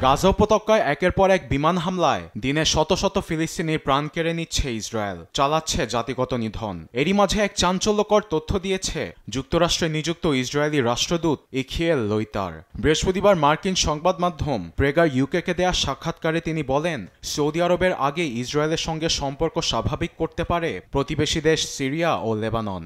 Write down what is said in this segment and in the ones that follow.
গাজা উপত্যকায় একের পর এক বিমান হামলায় দিনে শত শত ফিলিস্তিনির প্রাণ কেড়ে নিচ্ছে ইসরায়েল, চালাচ্ছে জাতিগত নিধন। এরই মাঝে এক চাঞ্চল্যকর তথ্য দিয়েছে যুক্তরাষ্ট্রে নিযুক্ত ইসরায়েলি রাষ্ট্রদূত ইখিয়েল লোইতার। বৃহস্পতিবার মার্কিন সংবাদ মাধ্যম প্রেগার ইউকেকে দেয়া সাক্ষাৎকারে তিনি বলেন, সৌদি আরবের আগে ইসরায়েলের সঙ্গে সম্পর্ক স্বাভাবিক করতে পারে প্রতিবেশী দেশ সিরিয়া ও লেবানন।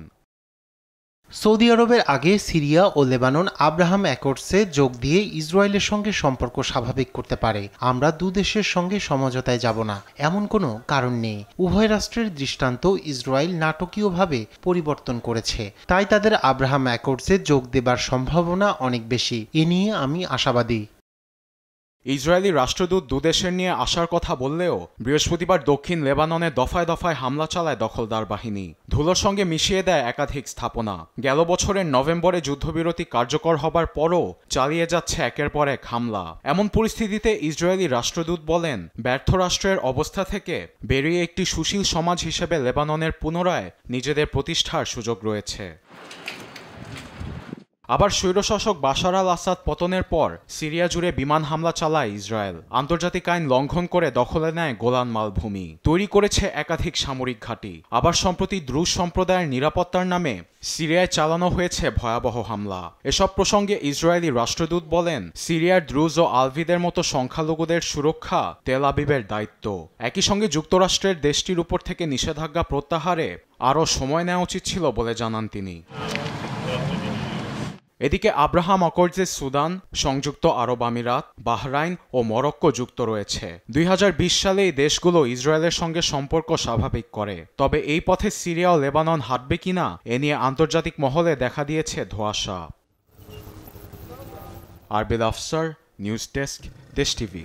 সৌদি আরবের আগে সিরিয়া ও লেবানন আব্রাহাম অ্যাকর্ডসে যোগ দিয়ে ইসরায়েলের সঙ্গে সম্পর্ক স্বাভাবিক করতে পারে। আমরা দুদেশের সঙ্গে সমঝোতায় যাব না, এমন কোনো কারণ নেই। উভয় রাষ্ট্রের দৃষ্টান্ত ইসরায়েল নাটকীয়ভাবে পরিবর্তন করেছে, তাই তাদের আব্রাহাম অ্যাকর্ডসে যোগ দেবার সম্ভাবনা অনেক বেশি। এ নিয়ে আমি আশাবাদী। ইসরায়েলি রাষ্ট্রদূত দুদেশের নিয়ে আসার কথা বললেও বৃহস্পতিবার দক্ষিণ লেবাননে দফায় দফায় হামলা চালায় দখলদার বাহিনী, ধুলোর সঙ্গে মিশিয়ে দেয় একাধিক স্থাপনা। গেল বছরের নভেম্বরে যুদ্ধবিরতি কার্যকর হবার পরও চালিয়ে যাচ্ছে একের পর এক হামলা। এমন পরিস্থিতিতে ইসরায়েলি রাষ্ট্রদূত বলেন, ব্যর্থ রাষ্ট্রের অবস্থা থেকে বেরিয়ে একটি সুশীল সমাজ হিসেবে লেবাননের পুনরায় নিজেদের প্রতিষ্ঠার সুযোগ রয়েছে। আবার স্বৈরশাসক বাশার আল আসাদ পতনের পর সিরিয়া জুড়ে বিমান হামলা চালায় ইসরায়েল। আন্তর্জাতিক আইন লঙ্ঘন করে দখলে নেয় গোলান মালভূমি, তৈরি করেছে একাধিক সামরিক ঘাঁটি। আবার সম্প্রতি দ্রুজ সম্প্রদায়ের নিরাপত্তার নামে সিরিয়ায় চালানো হয়েছে ভয়াবহ হামলা। এসব প্রসঙ্গে ইসরায়েলি রাষ্ট্রদূত বলেন, সিরিয়ার দ্রুজ ও আলভিদের মতো সংখ্যালঘুদের সুরক্ষা তেল আবিবের দায়িত্ব। একই সঙ্গে যুক্তরাষ্ট্রের দেশটির উপর থেকে নিষেধাজ্ঞা প্রত্যাহারে আরও সময় নেওয়া উচিত ছিল বলে জানান তিনি। এদিকে আব্রাহাম অ্যাকর্ডসে সুদান, সংযুক্ত আরব আমিরাত, বাহরাইন ও মরক্কো যুক্ত রয়েছে। 2020 সালে এই দেশগুলো ইসরায়েলের সঙ্গে সম্পর্ক স্বাভাবিক করে। তবে এই পথে সিরিয়া ও লেবানন হাঁটবে কিনা এ নিয়ে আন্তর্জাতিক মহলে দেখা দিয়েছে ধোঁয়াশা। আরবিল আফসার, নিউজ ডেস্ক, দেশ টিভি।